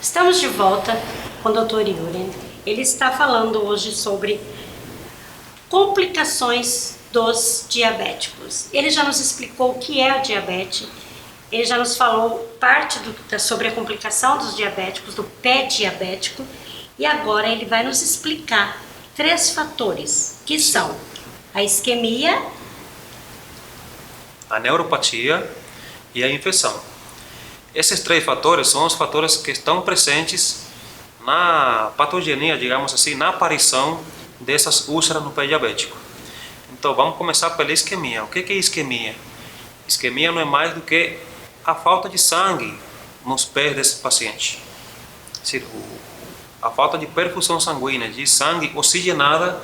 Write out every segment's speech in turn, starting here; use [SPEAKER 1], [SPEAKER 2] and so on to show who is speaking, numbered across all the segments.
[SPEAKER 1] Estamos de volta com o Dr. Yuri. Ele está falando hoje sobre complicações dos diabéticos. Ele já nos explicou o que é o diabetes, ele já nos falou parte sobre a complicação dos diabéticos, do pé diabético, e agora ele vai nos explicar 3 fatores, que são a isquemia,
[SPEAKER 2] a neuropatia e a infecção. Esses 3 fatores são os fatores que estão presentes na patogenia, digamos assim, na aparição dessas úlceras no pé diabético. Então vamos começar pela isquemia. O que é isquemia? Isquemia não é mais do que a falta de sangue nos pés desse paciente. A falta de perfusão sanguínea, de sangue oxigenada.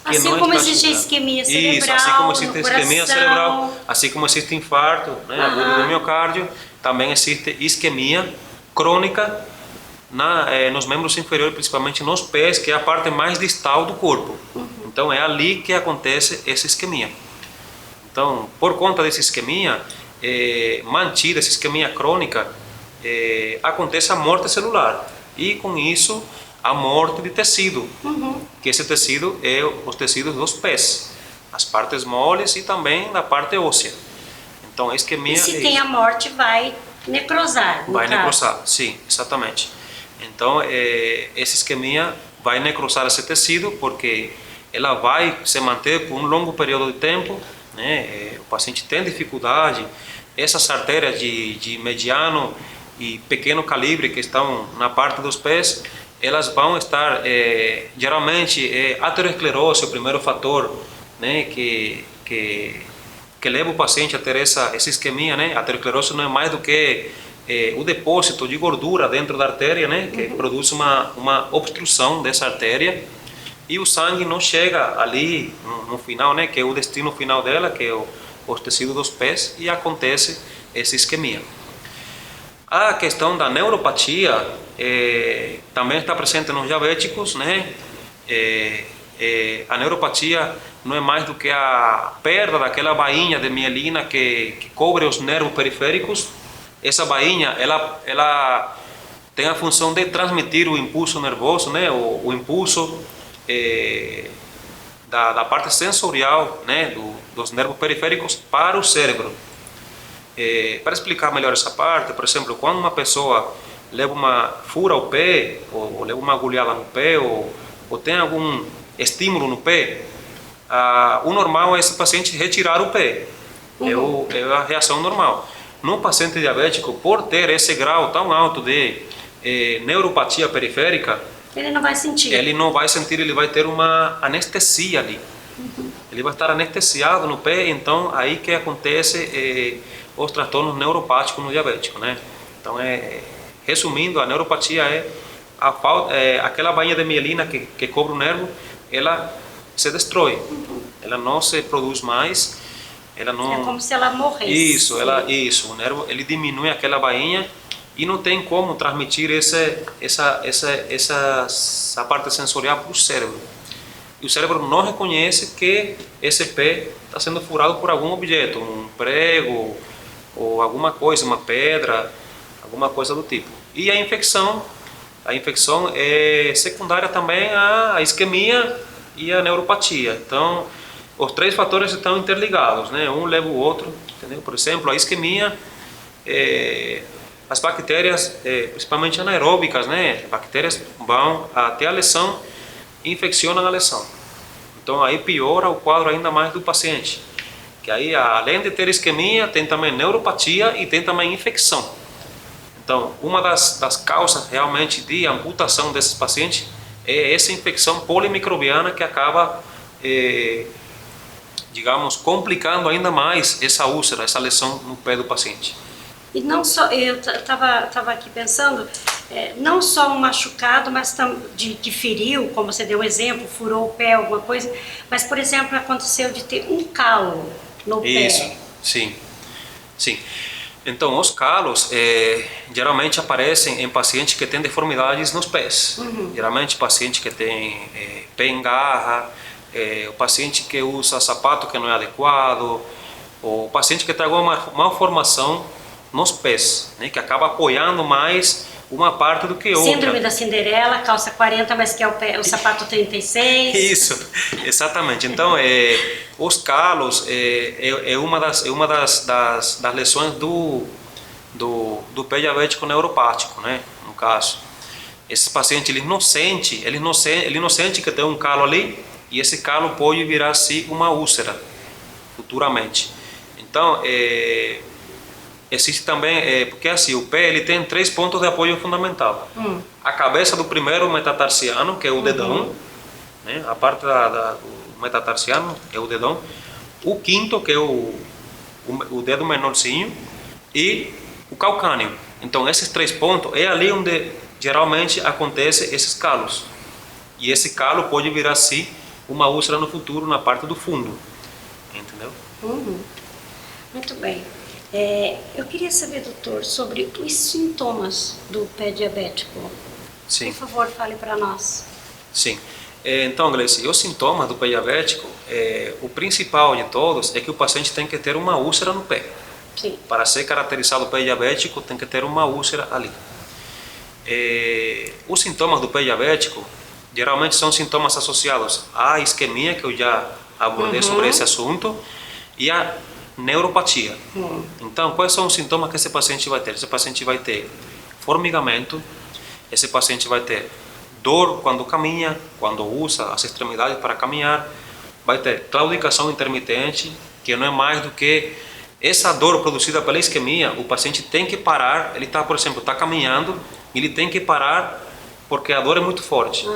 [SPEAKER 1] Assim como existe a isquemia cerebral,
[SPEAKER 2] isso, assim como existe a isquemia cerebral, assim como existe infarto, né, agudo do miocárdio, também existe isquemia crônica nos membros inferiores, principalmente nos pés, que é a parte mais distal do corpo. Então é ali que acontece essa isquemia. Então, por conta dessa isquemia, mantida essa isquemia crônica, acontece a morte celular. E com isso, a morte de tecido, que esse tecido é os tecidos dos pés, as partes moles e também da parte óssea. Então a isquemia.
[SPEAKER 1] E se tem a morte, vai necrosar.
[SPEAKER 2] Vai necrosar, sim, exatamente. Então essa isquemia vai necrosar esse tecido porque ela vai se manter por um longo período de tempo, né? O paciente tem dificuldade, essas artérias de mediano e pequeno calibre que estão na parte dos pés, elas vão estar, geralmente, aterosclerose, o primeiro fator, né, que leva o paciente a ter essa isquemia, né? A aterosclerose não é mais do que o depósito de gordura dentro da artéria, né, que produz uma obstrução dessa artéria, e o sangue não chega ali no final, né, que é o destino final dela, que é os tecidos dos pés, e acontece essa isquemia. A questão da neuropatia também está presente nos diabéticos, né? A neuropatia não é mais do que a perda daquela bainha de mielina que cobre os nervos periféricos. Essa bainha, ela tem a função de transmitir o impulso nervoso, né? O impulso da parte sensorial, né? Dos nervos periféricos para o cérebro. Para explicar melhor essa parte, por exemplo, quando uma pessoa fura o pé, ou leva uma agulhada no pé, ou tem algum estímulo no pé, o normal é esse paciente retirar o pé. É a reação normal. No paciente diabético, por ter esse grau tão alto de neuropatia periférica,
[SPEAKER 1] ele não vai sentir.
[SPEAKER 2] Ele não vai sentir, ele vai ter uma anestesia ali. Ele vai estar anestesiado no pé, então aí que acontece os transtornos neuropáticos no diabético, né? Então, resumindo, a neuropatia é aquela bainha de mielina que cobre o nervo, ela se destrói, ela não se produz mais, ela não.
[SPEAKER 1] É como se ela morresse.
[SPEAKER 2] Isso, o nervo ele diminui aquela bainha e não tem como transmitir essa parte sensorial para o cérebro. E o cérebro não reconhece que esse pé está sendo furado por algum objeto, um prego, ou alguma coisa, uma pedra, alguma coisa do tipo. E a infecção é secundária também à isquemia e à neuropatia. Então, os 3 fatores estão interligados, né? Um leva o outro, entendeu? Por exemplo, a isquemia, as bactérias, principalmente anaeróbicas, né? As bactérias vão até a lesão e infeccionam a lesão. Então, aí piora o quadro ainda mais do paciente. Que aí, além de ter isquemia, tem também neuropatia e tem também infecção. Então, uma das causas realmente de amputação desses pacientes é essa infecção polimicrobiana que acaba, digamos, complicando ainda mais essa úlcera, essa lesão no pé do paciente.
[SPEAKER 1] E não só, eu estava aqui pensando, não só um machucado, mas que feriu, como você deu um exemplo, furou o pé, alguma coisa, mas, por exemplo, aconteceu de ter um calo no pé.
[SPEAKER 2] Isso, sim. Então, os calos geralmente aparecem em pacientes que têm deformidades nos pés. Geralmente, paciente que tem pé em garra, o paciente que usa sapato que não é adequado, ou o paciente que tem alguma malformação nos pés, né, que acaba apoiando mais uma parte do que outra.
[SPEAKER 1] Síndrome da Cinderela, calça 40, mas quer o sapato 36.
[SPEAKER 2] Isso, exatamente. Então, os calos é uma das lesões do pé diabético neuropático, né? No caso, esse paciente ele não sente que tem um calo ali, e esse calo pode virar assim uma úlcera futuramente. Então, existe também, porque assim, o pé ele tem 3 pontos de apoio fundamental. A cabeça do primeiro metatarsiano, que é o dedão, né? A parte do metatarsiano é o dedão. O quinto, que é o dedo menorzinho, e o calcâneo. Então, esses 3 pontos é ali onde geralmente acontece esses calos. E esse calo pode virar assim uma úlcera no futuro na parte do fundo. Entendeu?
[SPEAKER 1] Muito bem. Eu queria saber, doutor, sobre os sintomas do pé diabético.
[SPEAKER 2] Sim.
[SPEAKER 1] Por favor, fale para nós.
[SPEAKER 2] Sim. Então, Gleice, os sintomas do pé diabético, o principal de todos é que o paciente tem que ter uma úlcera no pé.
[SPEAKER 1] Sim.
[SPEAKER 2] Para ser caracterizado o pé diabético, tem que ter uma úlcera ali. Os sintomas do pé diabético, geralmente são sintomas associados à isquemia, que eu já abordei sobre esse assunto, e à neuropatia. Então, quais são os sintomas que esse paciente vai ter? Esse paciente vai ter formigamento, esse paciente vai ter dor quando caminha, quando usa as extremidades para caminhar, vai ter claudicação intermitente, que não é mais do que essa dor produzida pela isquemia. O paciente tem que parar, ele está, por exemplo, está caminhando, ele tem que parar porque a dor é muito forte.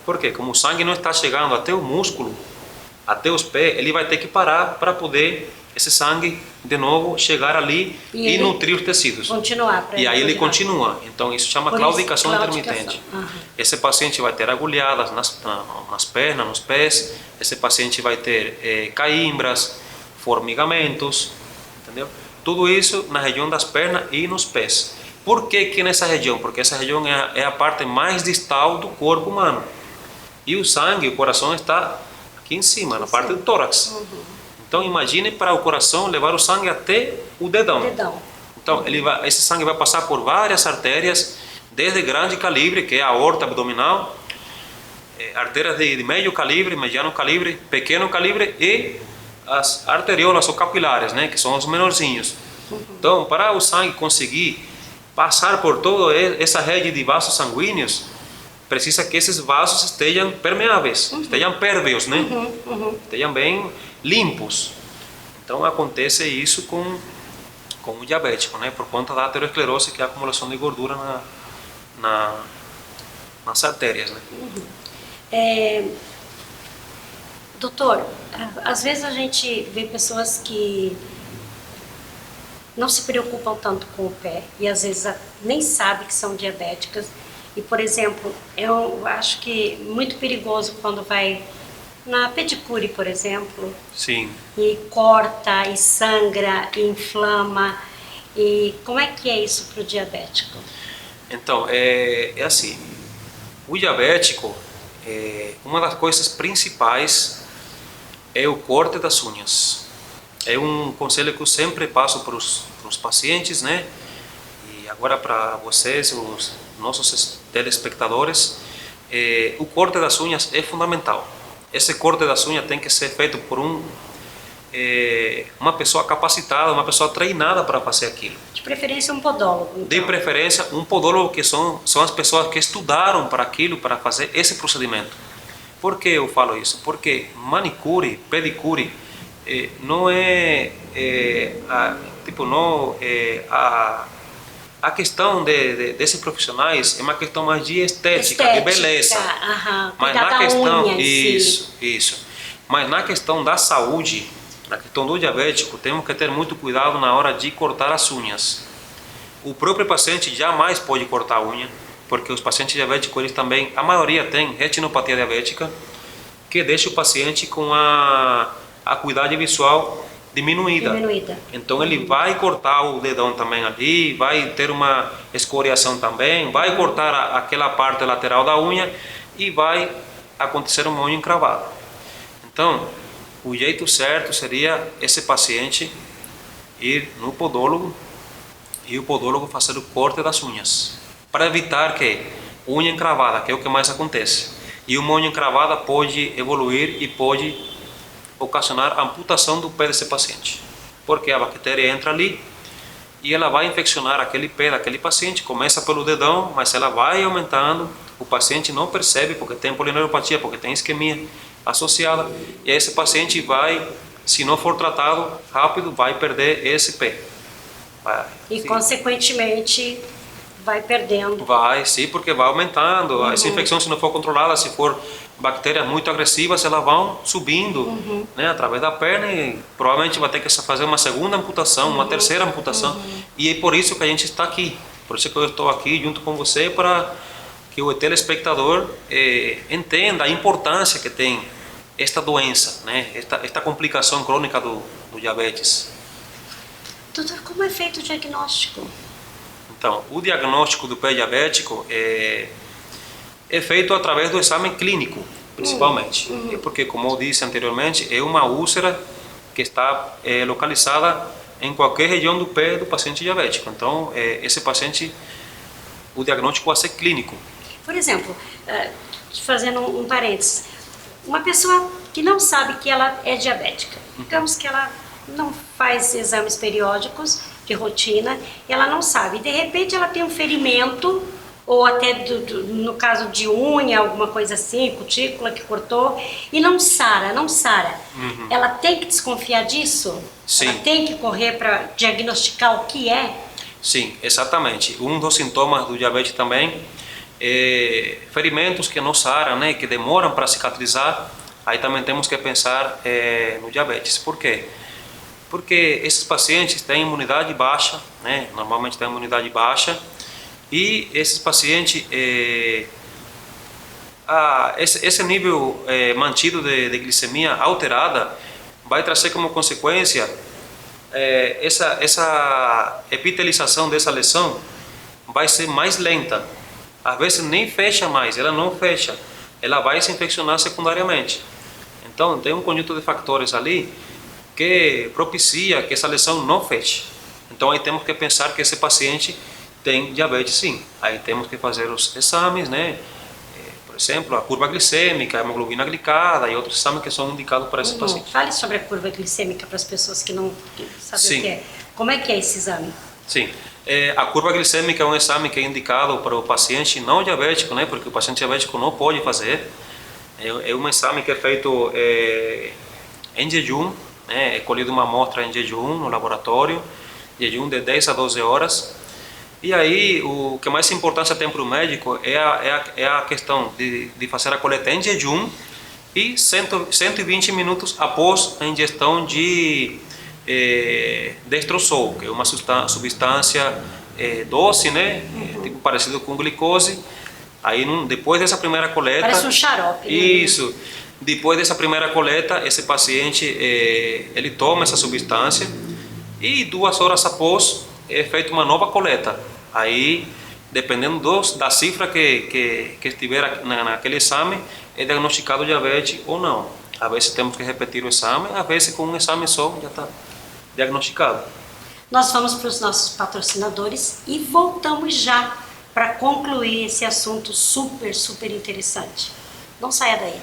[SPEAKER 2] Por quê? Como o sangue não está chegando até o músculo, até os pés, ele vai ter que parar para poder esse sangue de novo chegar ali e nutrir os tecidos.
[SPEAKER 1] Continuar.
[SPEAKER 2] E aí ele continua. Então isso chama claudicação intermitente. Esse paciente vai ter agulhadas nas pernas, nos pés. Esse paciente vai ter cãibras, formigamentos, entendeu? Tudo isso na região das pernas e nos pés. Por que nessa região? Porque essa região é a parte mais distal do corpo humano. E o sangue, o coração está aqui em cima, na parte do tórax. Então imagine para o coração levar o sangue até o dedão. Então esse sangue vai passar por várias artérias, desde grande calibre, que é a aorta abdominal, artérias de médio calibre, mediano calibre, pequeno calibre, e as arteriolas ou capilares, né, que são os menorzinhos. Então, para o sangue conseguir passar por toda essa rede de vasos sanguíneos, precisa que esses vasos estejam permeáveis, estejam pérmeos, né? Estejam bem limpos. Então acontece isso com o diabético, né? Por conta da aterosclerose, que é a acumulação de gordura nas artérias, né?
[SPEAKER 1] Doutor, às vezes a gente vê pessoas que não se preocupam tanto com o pé e às vezes nem sabem que são diabéticas. E, por exemplo, eu acho que muito perigoso quando vai na pedicure, por exemplo.
[SPEAKER 2] Sim.
[SPEAKER 1] E corta, e sangra, e inflama. E como é que é isso para o diabético?
[SPEAKER 2] Então, é assim, o diabético, uma das coisas principais é o corte das unhas. É um conselho que eu sempre passo para os pacientes, né? E agora para vocês, os nossos telespectadores, o corte das unhas é fundamental. Esse corte das unhas tem que ser feito por uma pessoa capacitada, uma pessoa treinada para fazer aquilo.
[SPEAKER 1] De preferência um podólogo. Então.
[SPEAKER 2] De preferência um podólogo, que são as pessoas que estudaram para aquilo, para fazer esse procedimento. Por que eu falo isso? Porque manicure, pedicure, não é, a questão desses profissionais é uma questão mais de estética, de beleza. Mas na questão
[SPEAKER 1] unha,
[SPEAKER 2] isso. Mas na questão da saúde, na questão do diabético, temos que ter muito cuidado na hora de cortar as unhas. O próprio paciente jamais pode cortar a unha, porque os pacientes diabéticos, eles também, a maioria tem retinopatia diabética, que deixa o paciente com a acuidade visual diminuída. Então ele vai cortar o dedão também ali, vai ter uma escoriação também, vai cortar aquela parte lateral da unha e vai acontecer uma unha encravada. Então, o jeito certo seria esse paciente ir no podólogo e o podólogo fazer o corte das unhas. para evitar que unha encravada, que é o que mais acontece, e uma unha encravada pode evoluir e pode ocasionar amputação do pé desse paciente, porque a bactéria entra ali e ela vai infeccionar aquele pé daquele paciente, começa pelo dedão, mas ela vai aumentando, o paciente não percebe porque tem polineuropatia, porque tem isquemia associada, e esse paciente vai, se não for tratado rápido, vai perder esse pé.
[SPEAKER 1] E consequentemente vai perdendo.
[SPEAKER 2] Vai, sim, porque vai aumentando. Essa infecção, se não for controlada, se for bactérias muito agressivas, elas vão subindo, né, através da perna, e provavelmente vai ter que fazer uma segunda amputação, uma terceira amputação. E é por isso que a gente está aqui. Por isso que eu estou aqui junto com você, para que o telespectador entenda a importância que tem esta doença, né, esta complicação crônica do diabetes.
[SPEAKER 1] Doutor, como é feito o diagnóstico?
[SPEAKER 2] Então, o diagnóstico do pé diabético é feito através do exame clínico, principalmente. Porque, como eu disse anteriormente, é uma úlcera que está localizada em qualquer região do pé do paciente diabético. Então, esse paciente, o diagnóstico vai ser clínico.
[SPEAKER 1] Por exemplo, fazendo um parênteses, uma pessoa que não sabe que ela é diabética, digamos que ela não faz exames periódicos de rotina, ela não sabe, de repente ela tem um ferimento, ou até no caso de unha, alguma coisa assim, cutícula que cortou, e não sara. Ela tem que desconfiar disso?
[SPEAKER 2] Sim.
[SPEAKER 1] Ela tem que correr para diagnosticar o que é?
[SPEAKER 2] Sim, exatamente. Um dos sintomas do diabetes também é ferimentos que não saram, né, que demoram para cicatrizar. Aí também temos que pensar no diabetes. Por quê? Porque esses pacientes têm imunidade baixa, né? Normalmente têm imunidade baixa, e esses pacientes, esse nível mantido de glicemia alterada vai trazer como consequência essa epitelização dessa lesão vai ser mais lenta. Às vezes nem fecha mais, ela não fecha, ela vai se infeccionar secundariamente. Então tem um conjunto de fatores ali que propicia que essa lesão não feche. Então aí temos que pensar que esse paciente tem diabetes sim. Aí temos que fazer os exames, né? Por exemplo, a curva glicêmica, a hemoglobina glicada e outros exames que são indicados para esse paciente.
[SPEAKER 1] Fale sobre a curva glicêmica para as pessoas que não sabem
[SPEAKER 2] Sim.
[SPEAKER 1] o que é. Como é que é esse exame?
[SPEAKER 2] Sim. A curva glicêmica é um exame que é indicado para o paciente não diabético, né? Porque o paciente diabético não pode fazer. É um exame que é feito em jejum, né? É colhido uma amostra em jejum no laboratório, jejum de 10 a 12 horas. E aí o que mais importância tem para o médico é a questão de fazer a coleta em jejum e 120 minutos após a ingestão de destrosol, que é uma substância doce, né? Tipo parecido com glicose. Aí depois dessa primeira coleta...
[SPEAKER 1] Parece um xarope. Né?
[SPEAKER 2] Isso. Depois dessa primeira coleta, esse paciente ele toma essa substância e 2 horas após é feita uma nova coleta. Aí, dependendo da cifra que estiver naquele exame, é diagnosticado diabetes ou não. Às vezes temos que repetir o exame, às vezes com um exame só já está diagnosticado.
[SPEAKER 1] Nós vamos para os nossos patrocinadores e voltamos já para concluir esse assunto super, super interessante. Não saia daí.